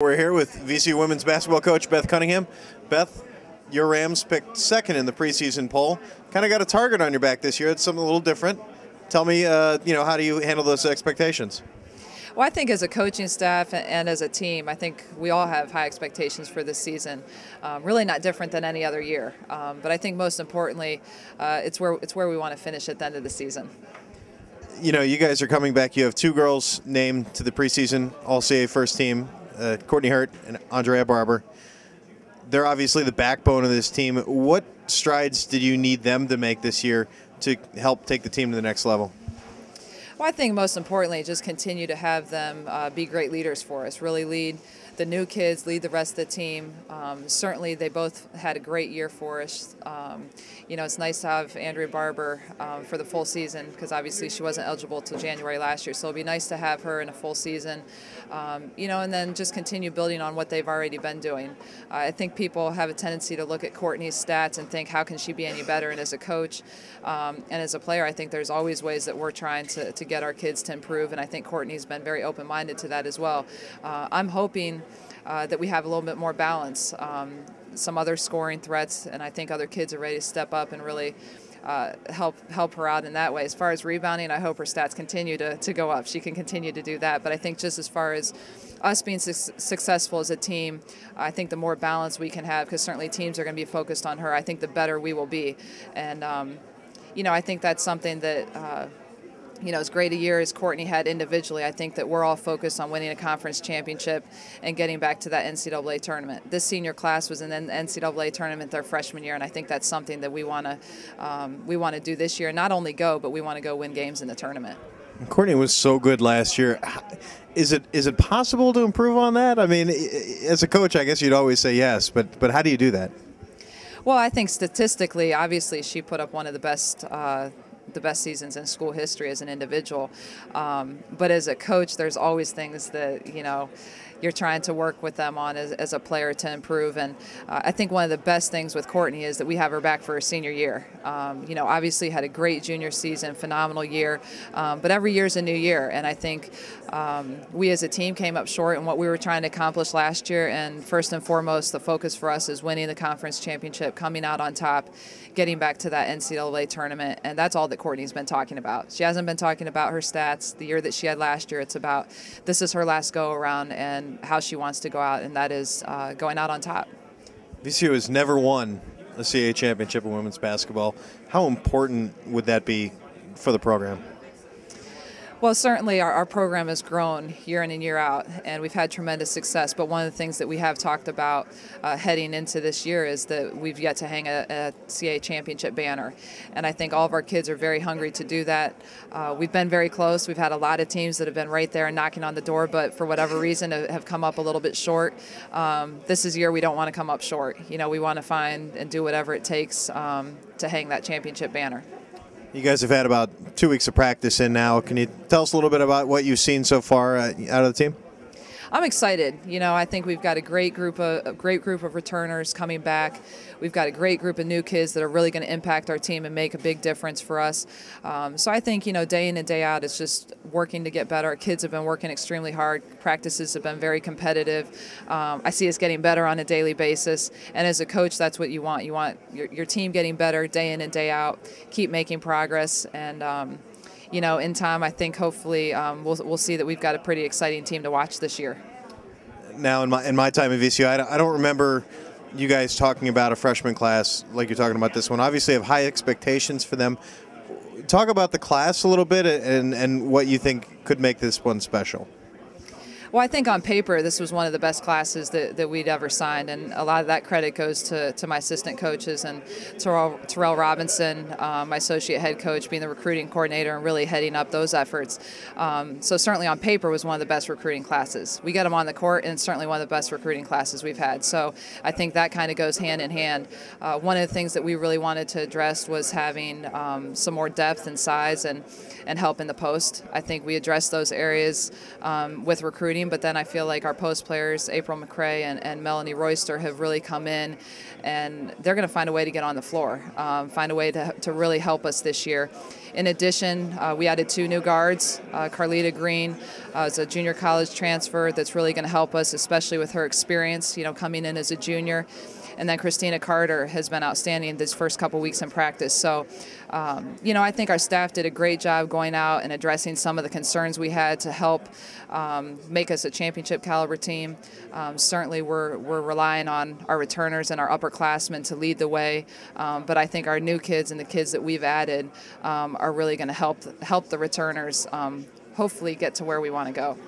We're here with VCU women's basketball coach Beth Cunningham. Beth, your Rams picked second in the preseason poll. Kind of got a target on your back this year. It's something a little different. Tell me, how do you handle those expectations? Well, I think as a coaching staff and as a team, I think we all have high expectations for this season. Really not different than any other year. But I think most importantly, it's where we want to finish at the end of the season. You know, you guys are coming back. You have two girls named to the preseason All-CAA first team, Courtney Hurt and Andrea Barber. They're obviously the backbone of this team. What strides did you need them to make this year to help take the team to the next level? Well, I think most importantly, just continue to have them be great leaders for us, really lead the new kids, lead the rest of the team. Certainly, they both had a great year for us. It's nice to have Andrea Barber for the full season because obviously she wasn't eligible till January last year. So it'll be nice to have her in a full season, and then just continue building on what they've already been doing. I think people have a tendency to look at Courtney's stats and think, how can she be any better? And as a coach and as a player, I think there's always ways that we're trying to get our kids to improve, and I think Courtney's been very open-minded to that as well. I'm hoping that we have a little bit more balance, some other scoring threats, and I think other kids are ready to step up and really help her out in that way. As far as rebounding, I hope her stats continue to go up. She can continue to do that, but I think just as far as us being successful as a team, I think the more balance we can have, because certainly teams are going to be focused on her, I think the better we will be. And, I think that's something that as great a year as Courtney had individually, I think that we're all focused on winning a conference championship and getting back to that NCAA tournament. This senior class was in the NCAA tournament their freshman year, and I think that's something that we want to do this year. Not only go, but we want to go win games in the tournament. Courtney was so good last year. Is it possible to improve on that? I mean, as a coach, I guess you'd always say yes, but how do you do that? Well, I think statistically, obviously, she put up one of the best seasons in school history as an individual. But as a coach, there's always things that, you're trying to work with them on as a player to improve. And I think one of the best things with Courtney is that we have her back for her senior year. Obviously had a great junior season, phenomenal year, but every year is a new year. And I think we as a team came up short in what we were trying to accomplish last year. And first and foremost, the focus for us is winning the conference championship, coming out on top, getting back to that NCAA tournament. And that's all that Courtney's been talking about. She hasn't been talking about her stats the year that she had last year. It's about this is her last go around and how she wants to go out, and that is going out on top. VCU has never won a CAA championship in women's basketball. How important would that be for the program? Well, certainly our program has grown year in and year out, and we've had tremendous success. But one of the things that we have talked about heading into this year is that we've yet to hang a CAA championship banner. And I think all of our kids are very hungry to do that. We've been very close. We've had a lot of teams that have been right there and knocking on the door, but for whatever reason have come up a little bit short. This is a year we don't want to come up short. We want to find and do whatever it takes to hang that championship banner. You guys have had about 2 weeks of practice in now. Can you tell us a little bit about what you've seen so far out of the team? I'm excited. I think we've got a great group of returners coming back. We've got a great group of new kids that are really going to impact our team and make a big difference for us. So I think, day in and day out, it's just working to get better. Our kids have been working extremely hard. Practices have been very competitive. I see us getting better on a daily basis. And as a coach, that's what you want. You want your team getting better day in and day out, keep making progress, and in time, I think hopefully we'll see that we've got a pretty exciting team to watch this year. Now, in my time at VCU, I don't remember you guys talking about a freshman class like you're talking about this one. Obviously, you have high expectations for them. Talk about the class a little bit and what you think could make this one special. Well, I think on paper this was one of the best classes that we'd ever signed, and a lot of that credit goes to my assistant coaches and Terrell Robinson, my associate head coach, being the recruiting coordinator and really heading up those efforts. So certainly on paper was one of the best recruiting classes. We got them on the court, and it's certainly one of the best recruiting classes we've had. So I think that kind of goes hand in hand. One of the things that we really wanted to address was having some more depth and size and help in the post. I think we addressed those areas with recruiting. frustrating, but then I feel like our post players, April McCray and Melanie Royster, have really come in, and they're going to find a way to get on the floor, find a way to really help us this year. In addition, we added 2 new guards. Carlita Green is a junior college transfer that's really going to help us, especially with her experience, coming in as a junior. And then Christina Carter has been outstanding this first couple weeks in practice. So, I think our staff did a great job going out and addressing some of the concerns we had to help make us a championship caliber team. Certainly we're relying on our returners and our upperclassmen to lead the way. But I think our new kids and the kids that we've added are really going to help the returners hopefully get to where we want to go.